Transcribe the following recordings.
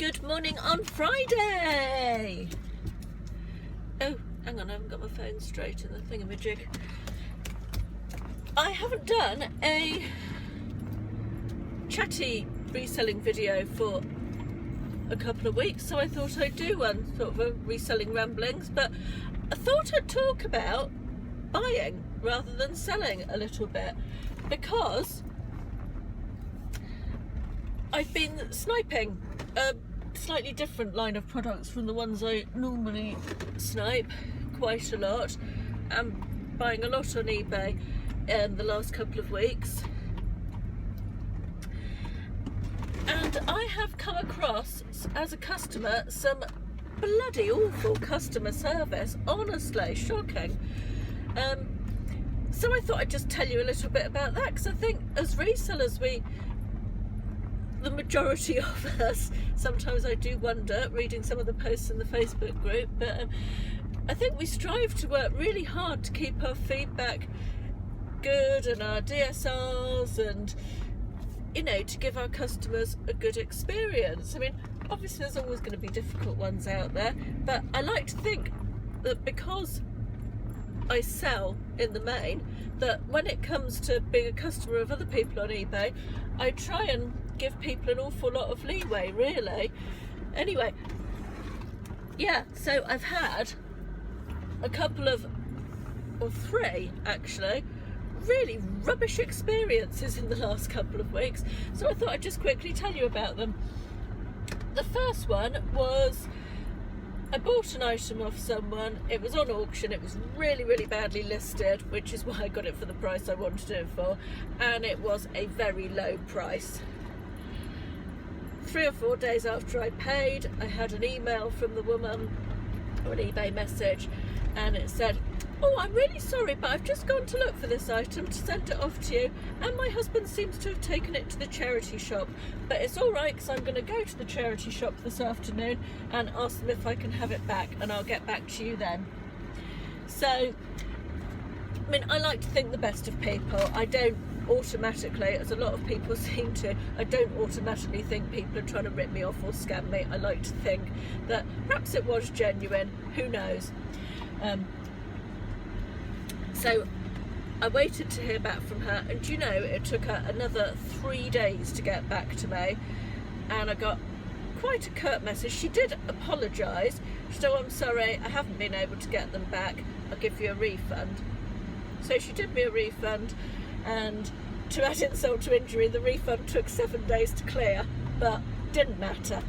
Good morning on Friday. Oh, hang on, I haven't got my phone straight in the thingamajig. I haven't done a chatty reselling video for a couple of weeks, so I thought I'd do one, sort of a reselling ramblings, but I thought I'd talk about buying rather than selling a little bit, because I've been sniping a slightly different line of products from the ones I normally snipe quite a lot. I'm buying a lot on eBay in the last couple of weeks, and I have come across, as a customer, some bloody awful customer service, honestly shocking. So I thought I'd just tell you a little bit about that, because I think as resellers, the majority of us, sometimes I do wonder, reading some of the posts in the Facebook group, but I think we strive to work really hard to keep our feedback good and our DSRs, and to give our customers a good experience. I mean, obviously there's always going to be difficult ones out there, but I like to think that because I sell in the main, that when it comes to being a customer of other people on eBay, I try and give people an awful lot of leeway, really. Anyway, yeah, so I've had a couple of, or three actually, really rubbish experiences in the last couple of weeks, so I thought I'd just quickly tell you about them. The first one was, I bought an item off someone, it was on auction, it was really badly listed, which is why I got it for the price I wanted it for, and it was a very low price. 3 or 4 days after I paid, I had an email from the woman, or an eBay message, and it said, "Oh, I'm really sorry, but I've just gone to look for this item to send it off to you, and my husband seems to have taken it to the charity shop, but it's all right, because I'm going to go to the charity shop this afternoon and ask them if I can have it back, and I'll get back to you then." So, I mean, I like to think the best of people. I don't automatically, as a lot of people seem to, I don't automatically think people are trying to rip me off or scam me. I like to think that perhaps it was genuine, who knows. So I waited to hear back from her, and it took her another 3 days to get back to me, and I got quite a curt message. She did apologise. She said, "Oh, I'm sorry, I haven't been able to get them back, I'll give you a refund." So she did me a refund, and to add insult to injury, the refund took 7 days to clear, but didn't matter.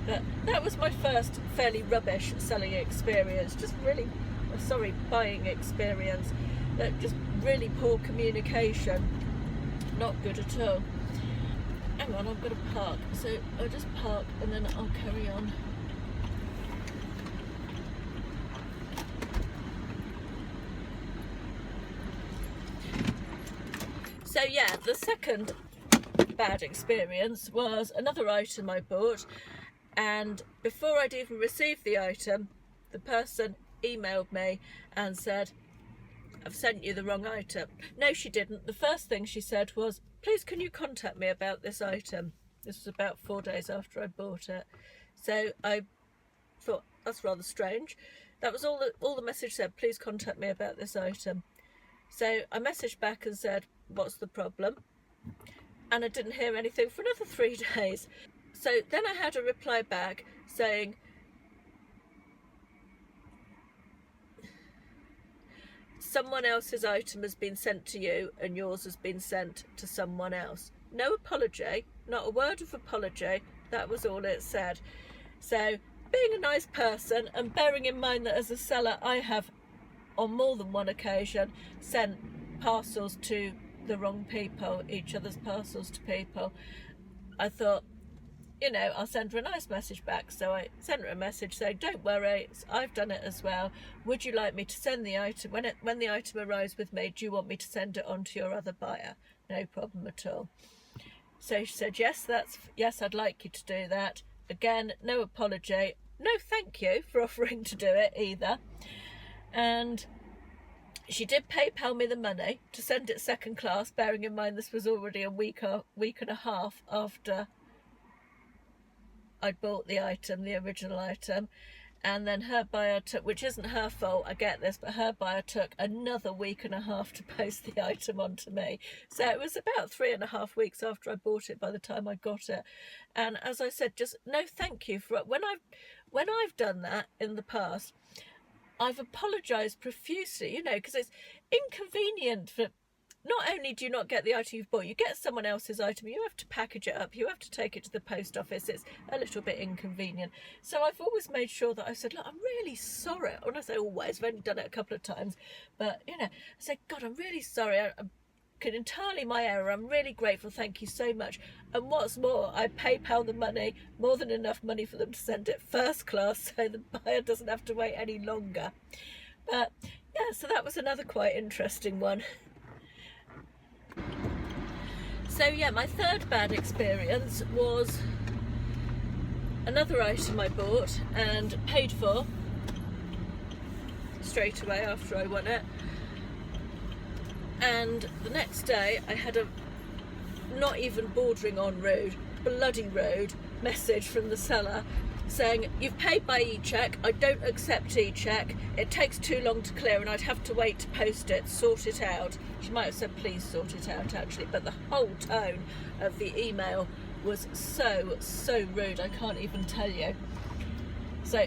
But that was my first fairly rubbish selling experience, buying experience. Just really poor communication, not good at all. Hang on, I've got to park, so I'll just park and then I'll carry on. So yeah, the second bad experience was another item I bought, and before I'd even received the item, the person emailed me and said, "I've sent you the wrong item." No, she didn't. The first thing she said was, "Please can you contact me about this item?" This was about 4 days after I bought it. So I thought, that's rather strange. That was all the message said, "Please contact me about this item." So I messaged back and said, "What's the problem?" And I didn't hear anything for another 3 days. So then I had a reply back saying, "Someone else's item has been sent to you and yours has been sent to someone else." No apology, not a word of apology, that was all it said. So, being a nice person, and bearing in mind that as a seller I have on more than one occasion sent parcels to the wrong people, each other's parcels to people, I thought, I'll send her a nice message back. So I sent her a message saying, "Don't worry, I've done it as well. Would you like me to send the item, when the item arrives with me, do you want me to send it on to your other buyer?" No problem at all. So she said, yes, I'd like you to do that. Again, no apology, no thank you for offering to do it either. And she did PayPal me the money to send it second class, bearing in mind this was already a week and a half after I'd bought the item, the original item, and then her buyer took, which isn't her fault, I get this, but her buyer took another week and a half to post the item onto me. So it was about 3.5 weeks after I bought it by the time I got it. And as I said, just no thank you for it. When I've done that in the past, I've apologised profusely, you know, because it's inconvenient for, not only do you not get the item you've bought, you get someone else's item, you have to package it up, you have to take it to the post office, it's a little bit inconvenient. So I've always made sure that I said, look, I'm really sorry. When I say always, I've only done it a couple of times, but, you know, I said, God, I'm really sorry, I'm entirely my error, I'm really grateful, thank you so much. And what's more, I PayPal the money, more than enough money for them to send it first class, so the buyer doesn't have to wait any longer. But yeah, so that was another quite interesting one. So yeah, my third bad experience was another item I bought and paid for straight away after I won it, and the next day I had a not even bordering on rude, bloody rude message from the seller saying, you've paid by e-check, I don't accept e-check, it takes too long to clear and I'd have to wait to post it, sort it out. She might have said please sort it out actually, but the whole tone of the email was so rude, I can't even tell you. So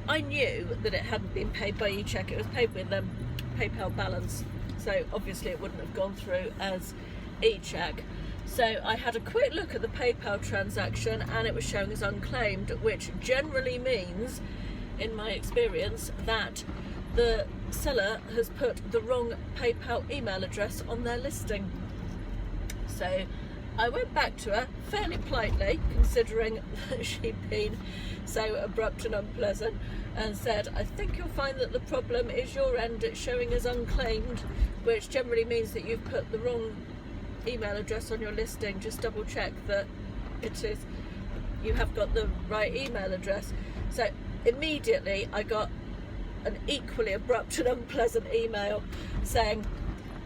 I knew that it hadn't been paid by e-check, it was paid with PayPal balance, so obviously it wouldn't have gone through as e-check. So I had a quick look at the PayPal transaction and it was showing as unclaimed, which generally means, in my experience, that the seller has put the wrong PayPal email address on their listing. So I went back to her fairly politely, considering that she'd been so abrupt and unpleasant, and said, I think you'll find that the problem is your end, it's showing as unclaimed, which generally means that you've put the wrong email address on your listing. Just double check that you have got the right email address. So immediately I got an equally abrupt and unpleasant email saying,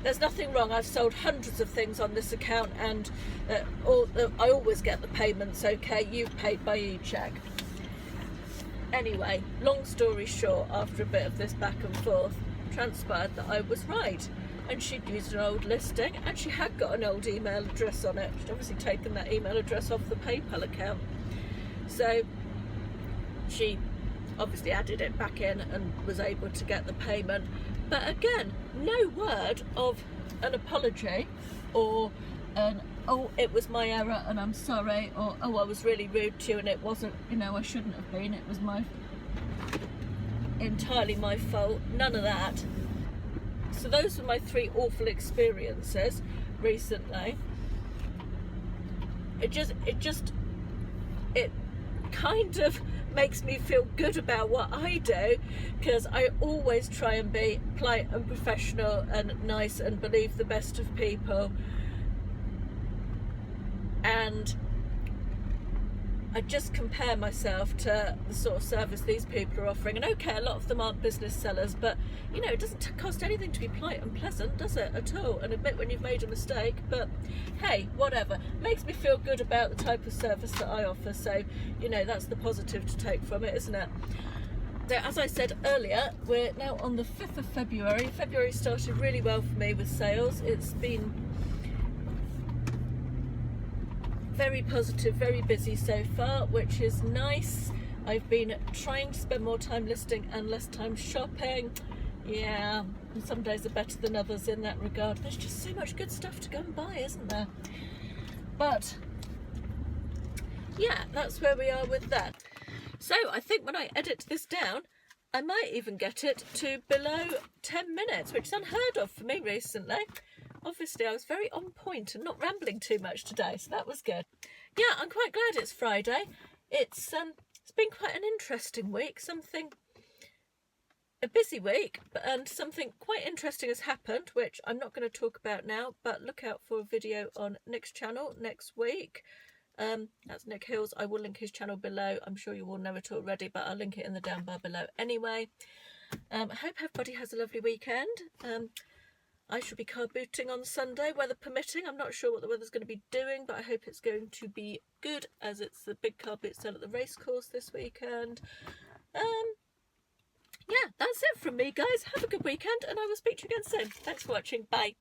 there's nothing wrong, I've sold hundreds of things on this account and I always get the payments okay, you've paid by e-check. Anyway, long story short, after a bit of this back and forth, transpired that I was right, and she'd used an old listing and she had got an old email address on it. She'd obviously taken that email address off the PayPal account, so she obviously added it back in and was able to get the payment. But again, no word of an apology or an, oh, it was my error and I'm sorry, or oh, I was really rude to you and it wasn't, you know, I shouldn't have been, it was entirely my fault. None of that. So those were my 3 awful experiences recently. It kind of makes me feel good about what I do, because I always try and be polite and professional and nice and believe the best of people, and I just compare myself to the sort of service these people are offering. And okay, a lot of them aren't business sellers, but you know, it doesn't cost anything to be polite and pleasant, does it, at all? And admit when you've made a mistake. But hey, whatever, makes me feel good about the type of service that I offer. So you know, that's the positive to take from it, isn't it? So as I said earlier, we're now on the 5th of February. February started really well for me with sales. It's been very positive, very busy so far, which is nice. I've been trying to spend more time listing and less time shopping. Yeah, and some days are better than others in that regard. There's just so much good stuff to go and buy, isn't there? But yeah, that's where we are with that. So I think when I edit this down, I might even get it to below 10 minutes, which is unheard of for me recently. Obviously, I was very on point and not rambling too much today, so that was good. Yeah, I'm quite glad it's Friday. It's been quite an interesting week. A busy week, and something quite interesting has happened, which I'm not going to talk about now, but look out for a video on Nick's channel next week. That's Nick Hills. I will link his channel below. I'm sure you all know it already, but I'll link it in the down bar below anyway. I hope everybody has a lovely weekend. I shall be car booting on Sunday, weather permitting. I'm not sure what the weather's going to be doing, but I hope it's going to be good, as it's the big car boot sale at the racecourse this weekend. Yeah, that's it from me, guys. Have a good weekend, and I will speak to you again soon. Thanks for watching. Bye.